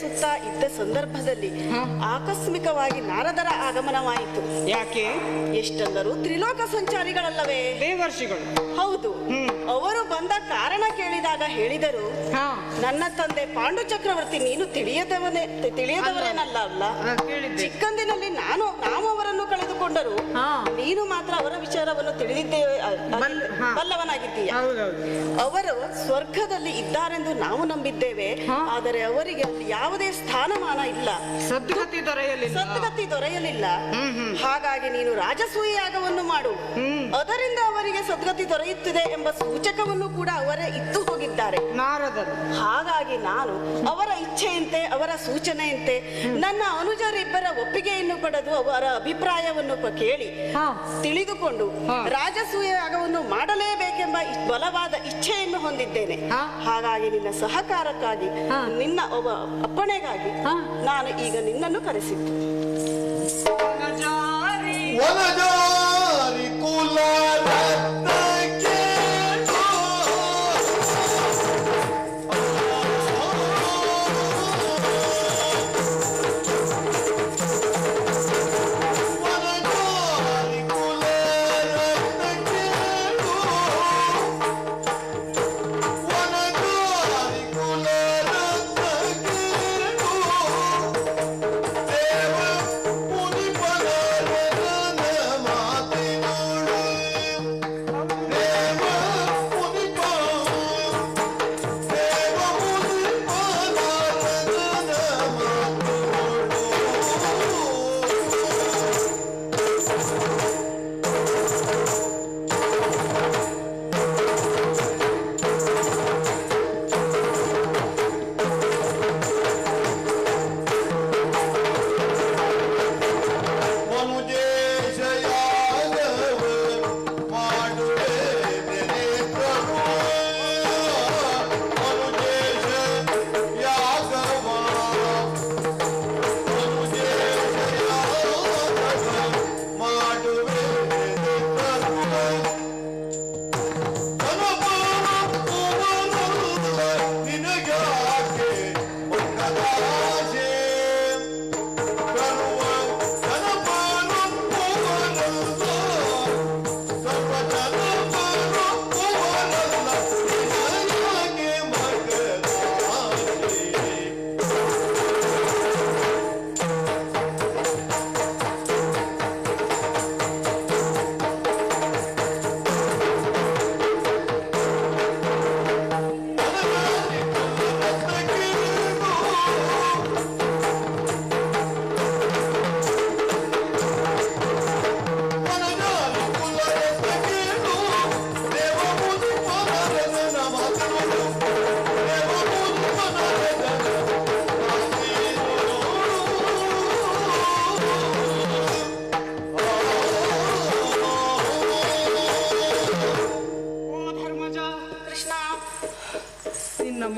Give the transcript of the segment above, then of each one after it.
ಬಯಸುತ್ತಾ ಇದ್ದ ಸಂದರ್ಭದಲ್ಲಿ ಆಕಸ್ಮಿಕವಾಗಿ ನಾರದರ ಆಗಮನವಾಯಿತು. ಯಾಕೆ? ಎಷ್ಟೆಂದರೂ ತ್ರಿಲೋಕ ಸಂಚಾರಿಗಳಲ್ಲವೇ ದೇವರ್ಷಿಗಳು. ಹೌದು. ಅವರು ಬಂದ ಕಾರಣ ಕೇಳಿದಾಗ ಹೇಳಿದರು, ನನ್ನ ತಂದೆ ಪಾಂಡು ಚಕ್ರವರ್ತಿ ನೀನು ತಿಳಿಯದವರೇನಲ್ಲ ಅಲ್ಲ. ಚಿಕ್ಕಂದಿನಲ್ಲಿ ನಾವು ಅವರನ್ನು ಕಳೆದುಕೊಂಡರು, ನೀನು ಮಾತ್ರ ಅವರ ವಿಚಾರವನ್ನು ತಿಳಿದಿದ್ದೇವೆ, ಬಲ್ಲವನಾಗಿದ್ದೀಯ. ಅವರು ಸ್ವರ್ಗದಲ್ಲಿ ಇದ್ದಾರೆಂದು ನಾವು ನಂಬಿದ್ದೇವೆ, ಆದರೆ ಅವರಿಗೆ ಅಲ್ಲಿ ಯಾವುದೇ ಸ್ಥಾನಮಾನ ಇಲ್ಲ, ಸದ್ಗತಿ ದೊರೆಯಲಿಲ್ಲ. ಹಾಗಾಗಿ ನೀನು ರಾಜಸೂಯ ಯಾಗವನ್ನು ಮಾಡು, ಅದರಿಂದ ಅವರಿಗೆ ಸದ್ಗತಿ ದೊರೆಯುತ್ತಿದೆ ಎಂಬ ಸೂಚಕವನ್ನು ಕೂಡ ಅವರೇ ಇತ್ತು ಹೋಗಿದ್ದಾರೆ ನಾರದರು. ಹಾಗಾಗಿ ನಾನು ಅವರ ಇಚ್ಛೆಯಂತೆ, ಅವರ ಸೂಚನೆಯಂತೆ ನನ್ನ ಅನುಜರಿಬ್ಬರ ಒಪ್ಪಿಗೆಯನ್ನು ಪಡೆದು ಅವರ ಅಭಿಪ್ರಾಯವನ್ನು ಕೇಳಿ ತಿಳಿದುಕೊಂಡು ರಾಜಸೂಯ ಯಾಗವನ್ನು ಮಾಡಲೇಬೇಕೆಂಬ ಬಲವಾದ ಇಚ್ಛೆಯನ್ನು ಹೊಂದಿದ್ದೇನೆ. ಹಾಗಾಗಿ ನಿನ್ನ ಸಹಕಾರಕ್ಕಾಗಿ, ನಿನ್ನ ಅಪ್ಪಣೆಗಾಗಿ ನಾನು ಈಗ ನಿನ್ನನ್ನು ಕರೆಸಿದ್ದು.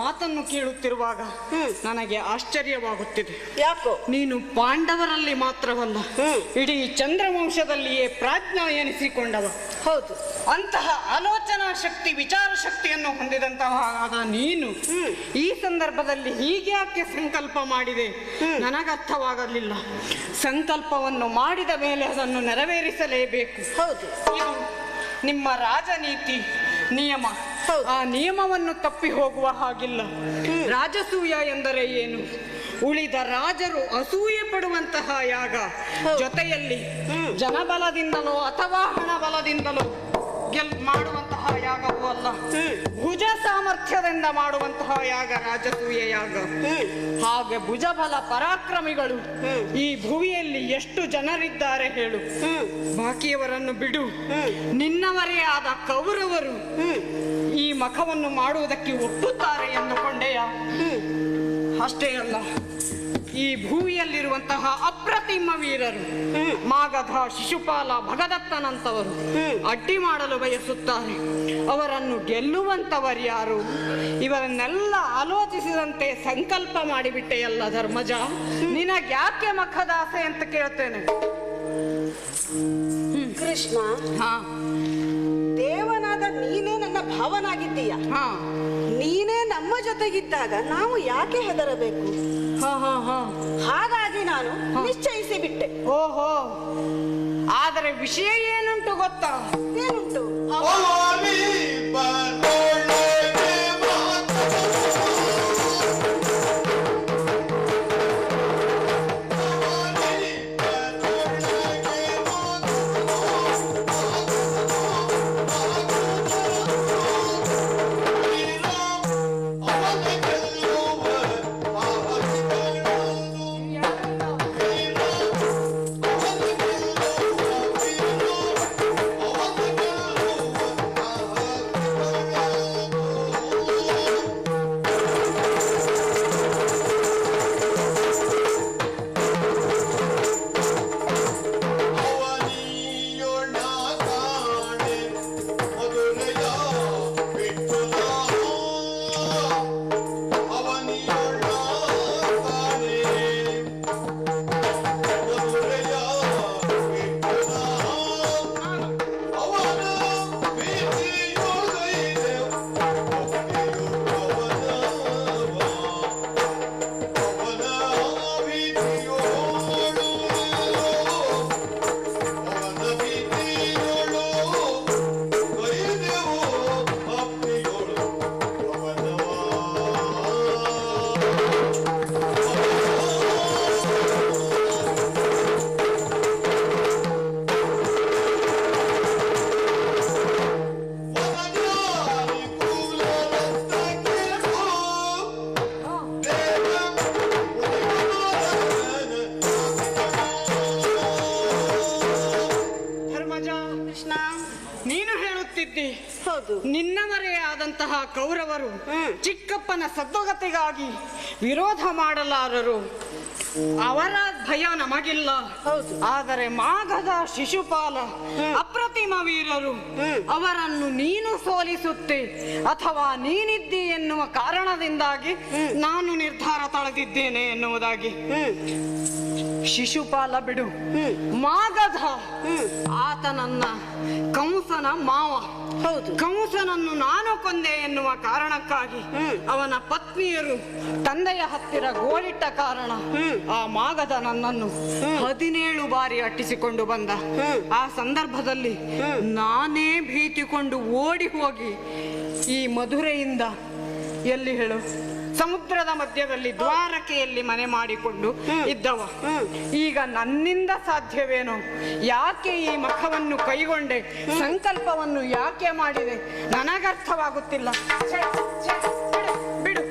ಮಾತನ್ನು ಕೇಳುತ್ತಿರುವಾಗ ನನಗೆ ಆಶ್ಚರ್ಯವಾಗುತ್ತಿದೆ. ಯಾಕೋ? ನೀನು ಪಾಂಡವರಲ್ಲಿ ಮಾತ್ರವಲ್ಲ, ಇಡೀ ಚಂದ್ರವಂಶದಲ್ಲಿಯೇ ಪ್ರಾಜ್ಞ ಎನಿಸಿಕೊಂಡವ. ಹೌದು. ಅಂತಹ ಆಲೋಚನಾ ಶಕ್ತಿ, ವಿಚಾರ ಶಕ್ತಿಯನ್ನು ಹೊಂದಿದಂತಹ ನೀನು ಈ ಸಂದರ್ಭದಲ್ಲಿ ಹೀಗ್ಯಾಕೆ ಸಂಕಲ್ಪ ಮಾಡಿದೆ ನನಗರ್ಥವಾಗಲಿಲ್ಲ. ಸಂಕಲ್ಪವನ್ನು ಮಾಡಿದ ಮೇಲೆ ಅದನ್ನು ನೆರವೇರಿಸಲೇಬೇಕು. ಹೌದು, ಇದು ನಿಮ್ಮ ರಾಜನೀತಿ ನಿಯಮ. ಆ ನಿಯಮವನ್ನು ತಪ್ಪಿ ಹೋಗುವ ಹಾಗಿಲ್ಲ. ರಾಜಸೂಯ ಎಂದರೆ ಏನು? ಉಳಿದ ರಾಜರು ಅಸೂಯೆ ಪಡುವಂತಹ ಯಾಗ, ಜೊತೆಯಲ್ಲಿ ಜನಬಲದಿಂದಲೋ ಅಥವಾ ಹಣ ಬಲದಿಂದಲೋ ಮಾಡುವಂತಹ ಯಾಗವೂ ಅಲ್ಲ, ಭುಜ ಸಾಮರ್ಥ್ಯದಿಂದ ಮಾಡುವಂತಹ ಯಾಗ ರಾಜಸೂಯ ಯಾಗ. ಹಾಗೆ ಭುಜಬಲ ಪರಾಕ್ರಮಿಗಳು ಈ ಭುವಿಯಲ್ಲಿ ಎಷ್ಟು ಜನರಿದ್ದಾರೆ ಹೇಳು. ಬಾಕಿಯವರನ್ನು ಬಿಡು, ನಿನ್ನವರೇ ಆದ ಕೌರವರು ಈ ಮಖವನ್ನು ಮಾಡುವುದಕ್ಕೆ ಒಪ್ಪುತ್ತಾರೆ ಎಂದುಕೊಂಡೆಯ? ಅಷ್ಟೇ ಅಲ್ಲ, ಈ ಭೂಮಿಯಲ್ಲಿರುವಂತಹ ಅಪ್ರತಿಮ ವೀರರು, ಮಾಗಧ, ಶಿಶುಪಾಲ, ಭಗದತ್ತನಂತವರು ಅಡ್ಡಿ ಮಾಡಲು ಬಯಸುತ್ತಾರೆ. ಅವರನ್ನು ಗೆಲ್ಲುವಂತವರು ಯಾರು? ಇವರನ್ನೆಲ್ಲ ಆಲೋಚಿಸಿದಂತೆ ಸಂಕಲ್ಪ ಮಾಡಿಬಿಟ್ಟೆಯಲ್ಲ ಧರ್ಮಜ. ನಿನಗ್ಯಾಕೆ ಮಖದಾಸೆ ಅಂತ ಕೇಳ್ತೇನೆ. ಕೃಷ್ಣ, ದೇವನಾದ ನೀನೇ ನನ್ನ ಭಾವನಾಗಿದ್ದೀಯ. ನೀನೇ ನಮ್ಮ ಜೊತೆಗಿದ್ದಾಗ ನಾವು ಯಾಕೆ ಹೆದರಬೇಕು? ಹಾಗಾಗಿ ನಾನು ನಿಶ್ಚಯಿಸಿ ಬಿಟ್ಟೆ. ಓಹೋ, ಆದರೆ ವಿಷಯ ಏನುಂಟು ಗೊತ್ತಾ? ಏನುಂಟು? ನಿನ್ನವರೇ ಆದಂತಹ ಕೌರವರು ಚಿಕ್ಕಪ್ಪನ ಸದ್ದುಗತಿಗಾಗಿ ವಿರೋಧ ಮಾಡಲಾರರು. ಅವರ ಭಯ ನಮಗಿಲ್ಲ. ಆದರೆ ಮಾಘದ ಶಿಶುಪಾಲ ಅಪ್ರತಿಮ ವೀರರು. ಅವರನ್ನು ನೀನು ಸೋಲಿಸುತ್ತೆ ಅಥವಾ ನೀನಿದ್ದಿ ಎನ್ನುವ ಕಾರಣದಿಂದಾಗಿ ನಾನು ನಿರ್ಧಾರ ತಳೆದಿದ್ದೇನೆ ಎನ್ನುವುದಾಗಿ. ಶಿಶುಪಾಲ ಬಿಡು, ಮಾಗಧ ಆತನನ್ನ ಕಂಸನ ಮಾವ. ಹೌದು, ಕಂಸನನ್ನು ನಾನು ಕೊಂದೆ ಎನ್ನುವ ಕಾರಣಕ್ಕಾಗಿ ಅವನ ಪತ್ನಿಯರು ತಂದೆಯ ಹತ್ತಿರ ಗೋಳಿಟ್ಟ ಕಾರಣ ಆ ಮಾಗಧ ನನ್ನನ್ನು 17 ಬಾರಿ ಅಟ್ಟಿಸಿಕೊಂಡು ಬಂದ. ಆ ಸಂದರ್ಭದಲ್ಲಿ ನಾನೇ ಭೀತಿಕೊಂಡು ಓಡಿ ಹೋಗಿ ಈ ಮಧುರೆಯಿಂದ ಎಲ್ಲಿ ಹೇಳು, ಸಮುದ್ರದ ಮಧ್ಯದಲ್ಲಿ ದ್ವಾರಕೆಯಲ್ಲಿ ಮನೆ ಮಾಡಿಕೊಂಡು ಇದ್ದವ. ಈಗ ನನ್ನಿಂದ ಸಾಧ್ಯವೇನೋ? ಯಾಕೆ ಈ ಮಖವನ್ನು ಕೈಗೊಂಡೆ? ಸಂಕಲ್ಪವನ್ನು ಯಾಕೆ ಮಾಡಿದೆ? ನನಗರ್ಥವಾಗುತ್ತಿಲ್ಲ. ಬಿಡು.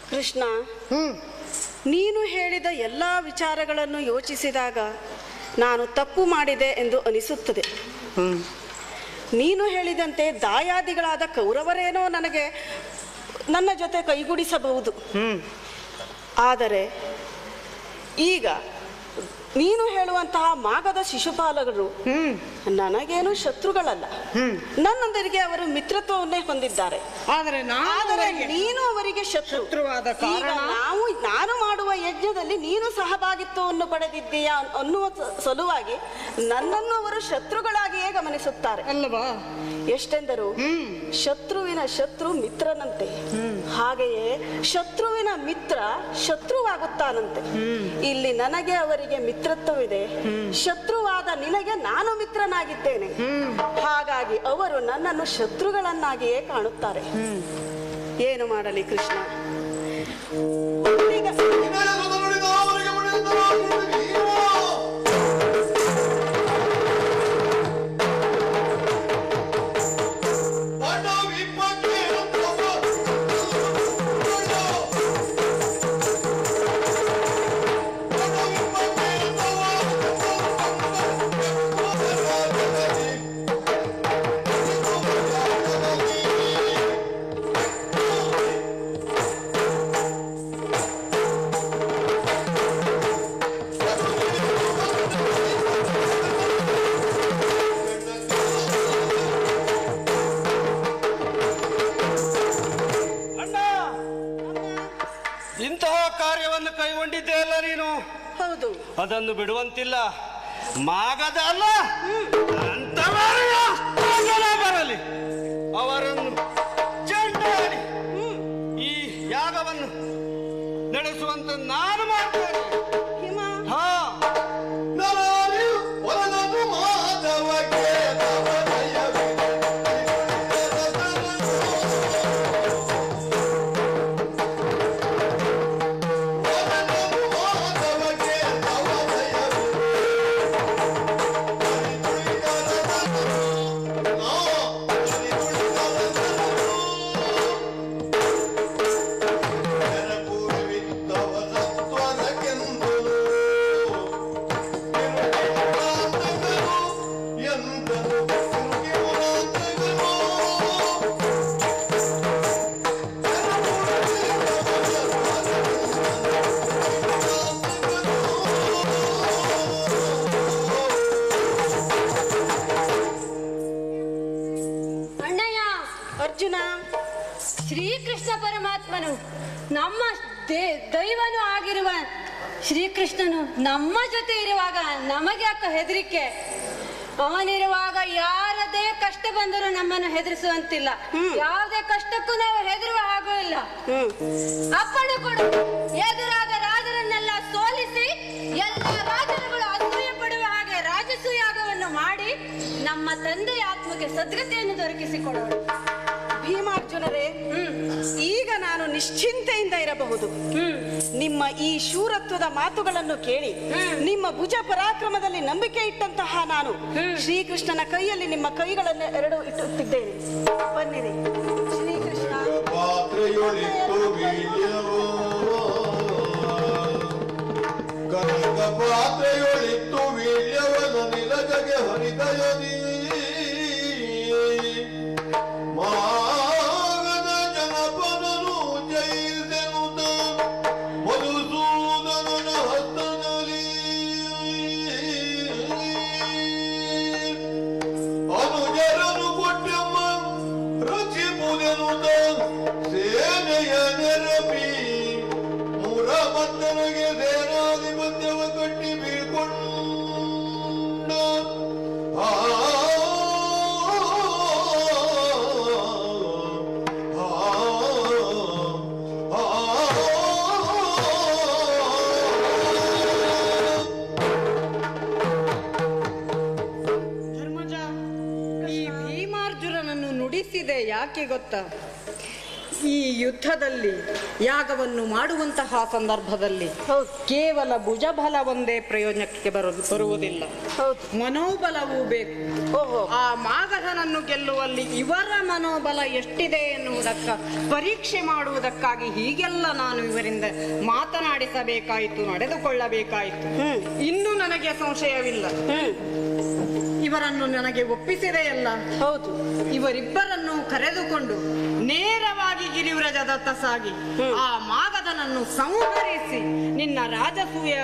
ಕೃಷ್ಣ, ನೀನು ಹೇಳಿದ ಎಲ್ಲ ವಿಚಾರಗಳನ್ನು ಯೋಚಿಸಿದಾಗ ನಾನು ತಪ್ಪು ಮಾಡಿದೆ ಎಂದು ಅನಿಸುತ್ತದೆ. ನೀನು ಹೇಳಿದಂತೆ ದಾಯಾದಿಗಳಾದ ಕೌರವರೇನೋ ನನ್ನ ಜೊತೆ ಕೈಗೂಡಿಸಬಹುದು. ಆದರೆ ಈಗ ನೀನು ಹೇಳುವಂತಹ ಮಾಗದ ಶಿಶುಪಾಲಕರು ನನಗೇನು ಶತ್ರುಗಳಲ್ಲ. ನನ್ನೊಂದಿಗೆ ಅವರು ಮಿತ್ರತ್ವವನ್ನೇ ಹೊಂದಿದ್ದಾರೆ. ಆದರೆ ನೀನು ಅವರಿಗೆ ಶತ್ರುವಾದ ಕಾರಣ ನಾನು ಮಾಡುವ ಯಜ್ಞದಲ್ಲಿ ನೀನು ಸಹಭಾಗಿತ್ವವನ್ನು ಪಡೆದಿದ್ದೀಯಾ ಅನ್ನುವ ಸಲುವಾಗಿ ನನ್ನನ್ನು ಅವರು ಶತ್ರುಗಳಾಗಿಯೇ ಗಮನಿಸುತ್ತಾರೆ ಅಲ್ಲವಾ? ಎಷ್ಟೆಂದರು ಶತ್ರುವಿನ ಶತ್ರು ಮಿತ್ರನಂತೆ, ಹಾಗೆಯೇ ಶತ್ರುವಿನ ಮಿತ್ರ ಶತ್ರುವಾಗುತ್ತಾನಂತೆ. ಇಲ್ಲಿ ನನಗೆ ಅವರಿಗೆ ಮಿತ್ರತ್ವವಿದೆ, ಶತ್ರುವಾದ ನಿನಗೆ ನಾನು ಮಿತ್ರನಾಗಿದ್ದೇನೆ. ಹಾಗಾಗಿ ಅವರು ನನ್ನನ್ನು ಶತ್ರುಗಳನ್ನಾಗಿಯೇ ಕಾಣುತ್ತಾರೆ. ಏನು ಮಾಡಲಿ ಕೃಷ್ಣ? ಕೈಗೊಂಡಿದ್ದೆಯಲ್ಲ ನೀನು, ಹೌದು, ಅದನ್ನು ಬಿಡುವಂತಿಲ್ಲ. ಮಾಗದ ಅಲ್ಲ ಅಂತ ಬರಲಿ, ಅವರನ್ನು ಚೆಂಡಾಡಿ ಈ ಯಾಗವನ್ನು ನಡೆಸುವಂತ ನಾನು ಮಾಡ್ತೇನೆ. ಹಾ, ಅರ್ಜುನ, ಶ್ರೀಕೃಷ್ಣ ಪರಮಾತ್ಮನು ನಮ್ಮ ದೈವನು ಆಗಿರುವ ಶ್ರೀಕೃಷ್ಣನು ನಮ್ಮ ಜೊತೆ ಇರುವಾಗ ನಮಗೆ ಯಾಕೆ ಹೆದರಿಕೆ? ಅವನಿರುವಾಗ ಯಾರದೇ ಕಷ್ಟ ಬಂದರೂ ನಮ್ಮನ್ನು ಹೆದರಿಸುವಂತಿಲ್ಲ. ಯಾವುದೇ ಕಷ್ಟಕ್ಕೂ ನಾವು ಹೆದರುವ ಹಾಗೂ ಇಲ್ಲ. ಅಪ್ಪಣೆ ಕೊಡು, ಎದುರಾದ ರಾಜರನ್ನೆಲ್ಲ ಸೋಲಿಸಿ ಎಲ್ಲ ರಾಜರುಗಳು ಅಸೂಯೆ ಪಡುವ ಹಾಗೆ ರಾಜಸೂಯಾಗವನ್ನು ಮಾಡಿ ನಮ್ಮ ತಂದೆಯ ಆತ್ಮಕ್ಕೆ ಸದ್ಗತಿಯನ್ನು ದೊರಕಿಸಿಕೊಡೋಣ. ಭೀಮಾರ್ಜುನರೇ, ಈಗ ನಾನು ನಿಶ್ಚಿಂತೆಯಿಂದ ಇರಬಹುದು. ನಿಮ್ಮ ಈ ಶೂರತ್ವದ ಮಾತುಗಳನ್ನು ಕೇಳಿ ನಿಮ್ಮ ಭುಜ ಪರಾಕ್ರಮದಲ್ಲಿ ನಂಬಿಕೆ ಇಟ್ಟಂತಹ ನಾನು ಶ್ರೀಕೃಷ್ಣನ ಕೈಯಲ್ಲಿ ನಿಮ್ಮ ಕೈಗಳನ್ನು ಎರಡು ಇಟ್ಟುತ್ತಿದ್ದೇನೆ. ಬನ್ನಿರಿ ಶ್ರೀಕೃಷ್ಣ. ಪಾತ್ರೆಯೊಳಿತ್ತು ವೀಳ್ಯವನ ನಿಲಜಗೆ ಹರಿದಯದಿ ಮಾಗದ ಜನಪದನು ಜಯಿಸೆನುತ ಮಧುಸೂದನನ ಹಸ್ತದಲ್ಲಿ ಅನುಜರನು ಕೊಟ್ಟೆಮ್ಮ ರಚಿಪುದೆನುತ ಸೇನೆಯ ನೆರಪಿ ಮುರಮಂದನಿಗೆ ಸೇನಾಧಿಪತ್ಯವ ಕಟ್ಟಿ ಬೀಳ್ಕೊಂಡ ಯಾಕೆ ಗೊತ್ತಾ? ಈ ಯುದ್ಧದಲ್ಲಿ ಯಾಗವನ್ನು ಮಾಡುವಂತಹ ಸಂದರ್ಭದಲ್ಲಿ ಕೇವಲ ಭುಜಬಲ ಒಂದೇ ಪ್ರಯೋಜನಕ್ಕೆ ಬರುವುದಿಲ್ಲ, ಮನೋಬಲವೂ ಬೇಕು. ಆ ಮಾಗಧನನ್ನು ಗೆಲ್ಲುವಲ್ಲಿ ಇವರ ಮನೋಬಲ ಎಷ್ಟಿದೆ ಎನ್ನುವುದಕ್ಕ ಪರೀಕ್ಷೆ ಮಾಡುವುದಕ್ಕಾಗಿ ಹೀಗೆಲ್ಲ ನಾನು ಇವರಿಂದ ಮಾತನಾಡಿಸಬೇಕಾಯಿತು, ನಡೆದುಕೊಳ್ಳಬೇಕಾಯಿತು. ಇನ್ನೂ ನನಗೆ ಸಂಶಯವಿಲ್ಲ. ಇವರಿಬ್ಬರನ್ನು ನನಗೆ ಒಪ್ಪಿಸಿದೆಯಲ್ಲ. ಹೌದು. ಇವರಿಬ್ಬರನ್ನು ಕರೆದುಕೊಂಡು ನೇರವಾಗಿ ಗಿರಿವ್ರಜದತ್ತ ಸಾಗಿ ಆ ಮಾಗಧನನ್ನು ಸಂಹರಿಸಿ ನಿನ್ನ ರಾಜಸೂಯ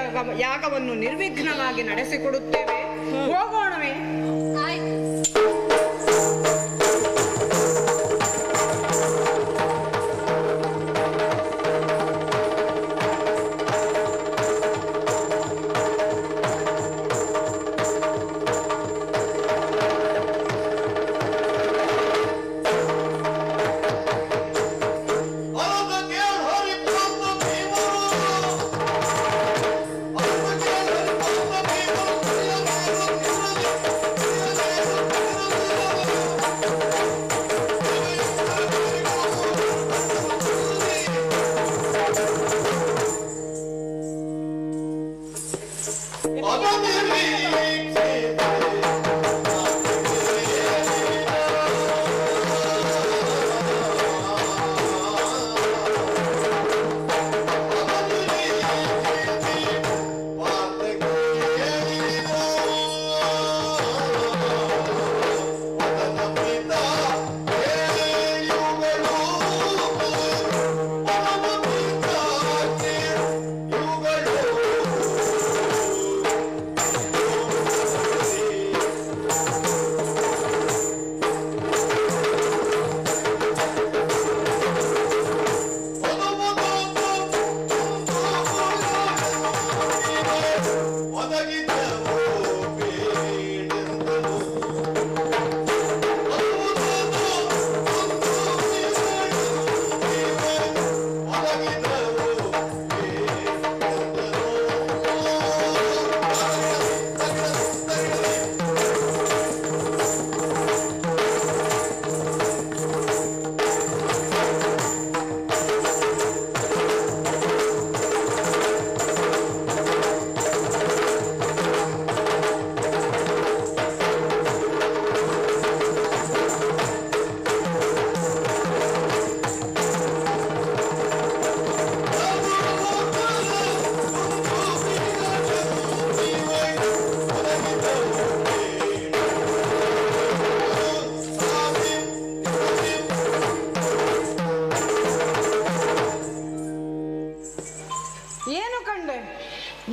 ಯಾಗವನ್ನು ನಿರ್ವಿಘ್ನವಾಗಿ ನಡೆಸಿಕೊಡುತ್ತೇವೆ. ಹೋಗೋಣವೇ? ಆಯ್ತು. ಅದಕ್ಕೆ ಹರಿಪಂತ ಭೀಮರು ಅದಕ್ಕೆ ಹರಿಪಂತ ಭೀಮರು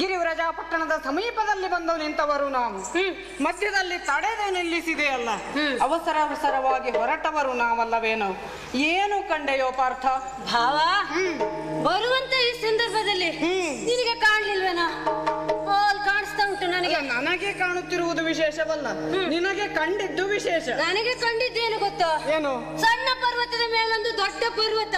ಗಿರಿವ್ರಜ ಪಟ್ಟಣದ ಸಮೀಪದಲ್ಲಿ ಬಂದು ನಿಂತವರು ನಾವು. ಮಧ್ಯದಲ್ಲಿ ತಡೆದು ನಿಲ್ಲಿಸಿದೆಯಲ್ಲ, ಅವಸರವಾಗಿ ಹೊರಟವರು ನಾವಲ್ಲವೇನೋ. ಏನು ಕಂಡೆಯೋ ಪಾರ್ಥ? ಭಾವ, ಬರುವಂತ ಈ ಸಂದರ್ಭದಲ್ಲಿ ನಿನಗೆ ಕಾಣ್ಲಿಲ್ವೇನೋ? ಕಾಣಿಸ್ತಾ ಉಂಟು ನನಗೆ. ನನಗೆ ಕಾಣುತ್ತಿರುವುದು ವಿಶೇಷವಲ್ಲ, ನಿನಗೆ ಕಂಡಿದ್ದು ವಿಶೇಷ. ನನಗೆ ಕಂಡಿದ್ದೇನು ಗೊತ್ತಾ? ಏನು? ಸಣ್ಣ ಪರ್ವತದ ಮೇಲೊಂದು ದೊಡ್ಡ ಪರ್ವತ.